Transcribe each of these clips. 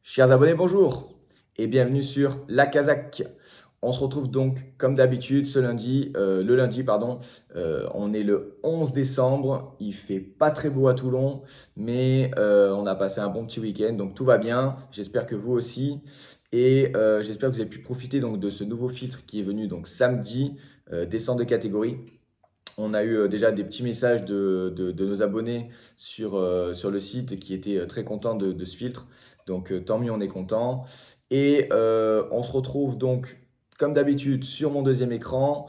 Chers abonnés, bonjour et bienvenue sur La Kazakh. On se retrouve donc comme d'habitude le lundi, pardon. On est le 11 décembre, il fait pas très beau à Toulon, mais on a passé un bon petit week-end, donc tout va bien. J'espère que vous aussi et j'espère que vous avez pu profiter donc de ce nouveau filtre qui est venu donc samedi, descente de catégorie. On a eu déjà des petits messages de nos abonnés sur le site qui étaient très contents de ce filtre. Donc tant mieux, on est content. Et on se retrouve donc comme d'habitude sur mon deuxième écran.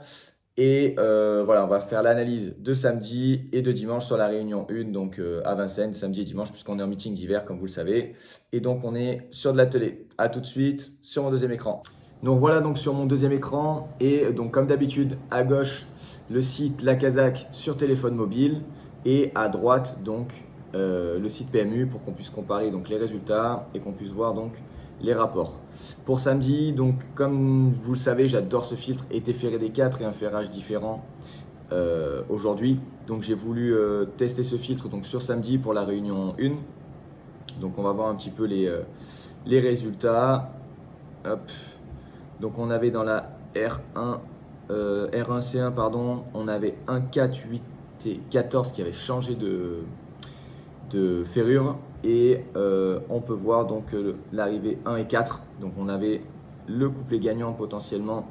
Et voilà, on va faire l'analyse de samedi et de dimanche sur la réunion 1, donc à Vincennes, samedi et dimanche, puisqu'on est en meeting d'hiver, comme vous le savez. Et donc on est sur de la télé. À tout de suite sur mon deuxième écran. Donc voilà donc sur mon deuxième écran et donc comme d'habitude à gauche le site La Kazakh sur téléphone mobile et à droite donc le site PMU pour qu'on puisse comparer donc les résultats et qu'on puisse voir donc les rapports. Pour samedi, donc comme vous le savez, j'adore ce filtre, été ferré des 4 et un ferrage différent aujourd'hui. Donc j'ai voulu tester ce filtre donc sur samedi pour la réunion 1. Donc on va voir un petit peu les résultats. Hop. Donc on avait dans la R1C1 pardon, on avait un 4, 8 et 14 qui avait changé de ferrure et on peut voir donc l'arrivée 1 et 4. Donc on avait le couplet gagnant potentiellement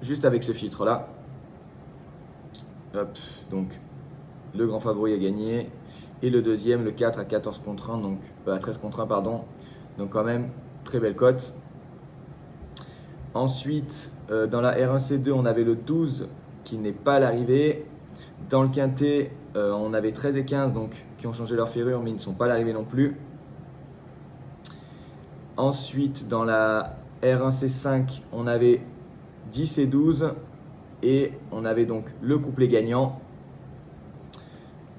juste avec ce filtre là. Hop, donc le grand favori a gagné et le deuxième, le 4 à 14 contre 1, donc à 13 contre 1 pardon. Donc quand même très belle cote. Ensuite, dans la R1C2, on avait le 12 qui n'est pas à l'arrivée. Dans le quintet, on avait 13 et 15 donc, qui ont changé leur ferrure, mais ils ne sont pas à l'arrivée non plus. Ensuite, dans la R1C5, on avait 10 et 12 et on avait donc le couplet gagnant,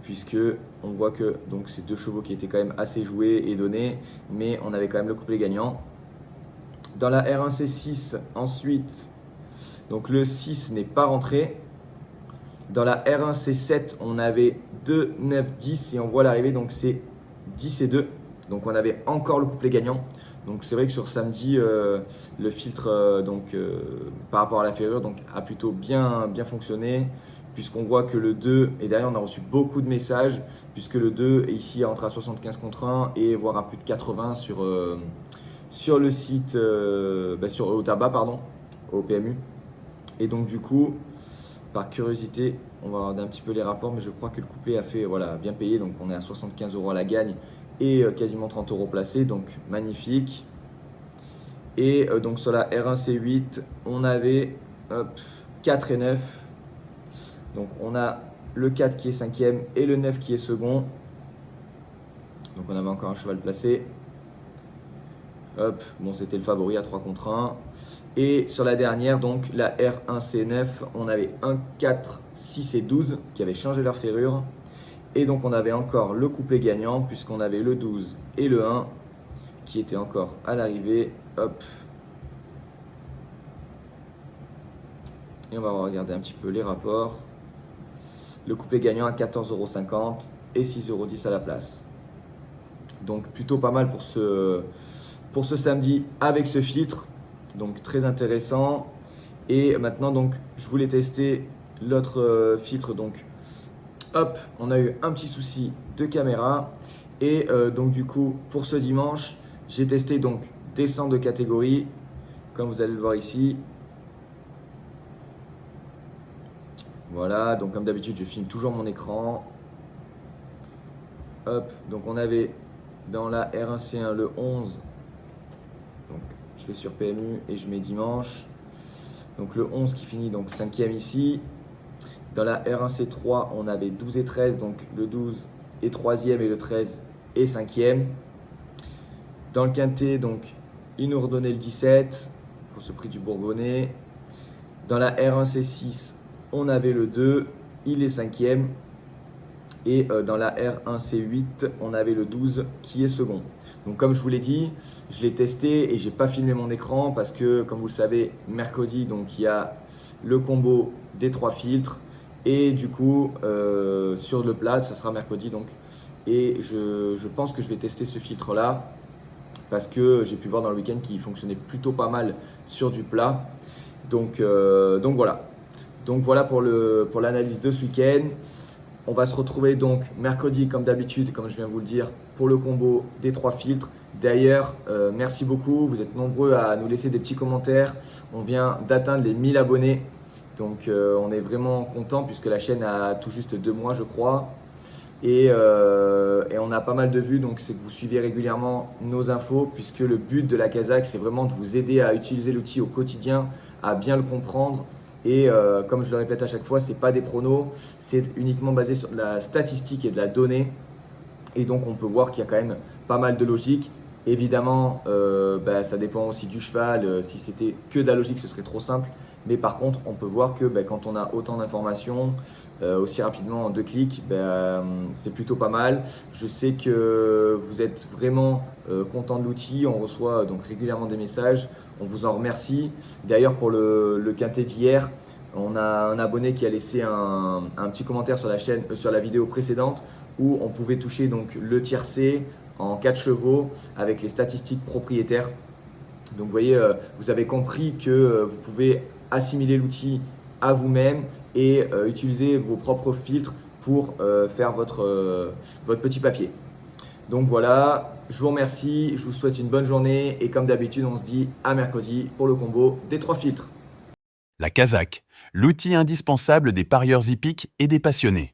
puisque on voit que donc, c'est deux chevaux qui étaient quand même assez joués et donnés, mais on avait quand même le couplet gagnant. Dans la R1C6, ensuite, donc le 6 n'est pas rentré. Dans la R1C7, on avait 2, 9, 10 et on voit l'arrivée, donc c'est 10 et 2. Donc on avait encore le couplet gagnant. Donc c'est vrai que sur samedi, le filtre par rapport à la ferrure donc, a plutôt bien fonctionné, puisqu'on voit que le 2, et derrière on a reçu beaucoup de messages, puisque le 2 est ici entre à 75 contre 1 et voire à plus de 80 sur le site, au tabac, pardon, au PMU. Et donc du coup, par curiosité, on va regarder un petit peu les rapports, mais je crois que le couplet a fait bien payé, donc on est à 75 € à la gagne et quasiment 30 € placés, donc magnifique. Et donc sur la R1C8, on avait 4 et 9. Donc on a le 4 qui est 5e et le 9 qui est second. Donc on avait encore un cheval placé. Hop, bon, c'était le favori à 3 contre 1. Et sur la dernière, donc la R1C9, on avait 1, 4, 6 et 12 qui avaient changé leur ferrure. Et donc on avait encore le couplet gagnant, puisqu'on avait le 12 et le 1 qui étaient encore à l'arrivée. Hop. Et on va regarder un petit peu les rapports. Le couplet gagnant à 14,50 € et 6,10 € à la place. Donc plutôt pas mal pour ce samedi avec ce filtre. Donc très intéressant. Et maintenant donc je voulais tester l'autre filtre. Donc hop, on a eu un petit souci de caméra. Et donc du coup pour ce dimanche, j'ai testé donc descente de catégorie, comme vous allez le voir ici. Voilà, donc comme d'habitude je filme toujours mon écran. Hop, donc on avait dans la R1C1 le 11. Donc je vais sur PMU et je mets dimanche. Donc le 11 qui finit donc 5e ici. Dans la R1C3, on avait 12 et 13, donc le 12 est 3e et le 13 est 5e. Dans le quintet, donc il nous redonnait le 17 pour ce prix du Bourbonnais. Dans la R1C6, on avait le 2, il est 5e. Et dans la R1C8, on avait le 12 qui est second. Donc comme je vous l'ai dit, je l'ai testé et j'ai pas filmé mon écran parce que comme vous le savez, mercredi, donc il y a le combo des 3 filtres. Et du coup, sur le plat, ça sera mercredi donc. Et je pense que je vais tester ce filtre-là parce que j'ai pu voir dans le week-end qu'il fonctionnait plutôt pas mal sur du plat. Donc voilà. Donc voilà pour l'analyse de ce week-end. On va se retrouver donc mercredi comme d'habitude, comme je viens de vous le dire, pour le combo des 3 filtres. D'ailleurs, merci beaucoup. Vous êtes nombreux à nous laisser des petits commentaires. On vient d'atteindre les 1000 abonnés. Donc on est vraiment content puisque la chaîne a tout juste 2 mois, je crois. Et on a pas mal de vues, donc c'est que vous suivez régulièrement nos infos, puisque le but de la Kazakh, c'est vraiment de vous aider à utiliser l'outil au quotidien, à bien le comprendre. Et comme je le répète à chaque fois, ce n'est pas des pronos, c'est uniquement basé sur de la statistique et de la donnée. Et donc on peut voir qu'il y a quand même pas mal de logique. Évidemment, ça dépend aussi du cheval. Si c'était que de la logique, ce serait trop simple. Mais par contre, on peut voir que quand on a autant d'informations, aussi rapidement en 2 clics, c'est plutôt pas mal. Je sais que vous êtes vraiment content de l'outil. On reçoit donc régulièrement des messages. On vous en remercie. D'ailleurs, pour le quintet d'hier, on a un abonné qui a laissé un petit commentaire sur la chaîne, sur la vidéo précédente, où on pouvait toucher donc le tiercé en 4 chevaux avec les statistiques propriétaires. Donc vous voyez, vous avez compris que vous pouvez assimiler l'outil à vous-même et utiliser vos propres filtres pour faire votre petit papier. Donc voilà, je vous remercie, je vous souhaite une bonne journée et comme d'habitude, on se dit à mercredi pour le combo des 3 filtres. La Kazakh, l'outil indispensable des parieurs hippiques et des passionnés.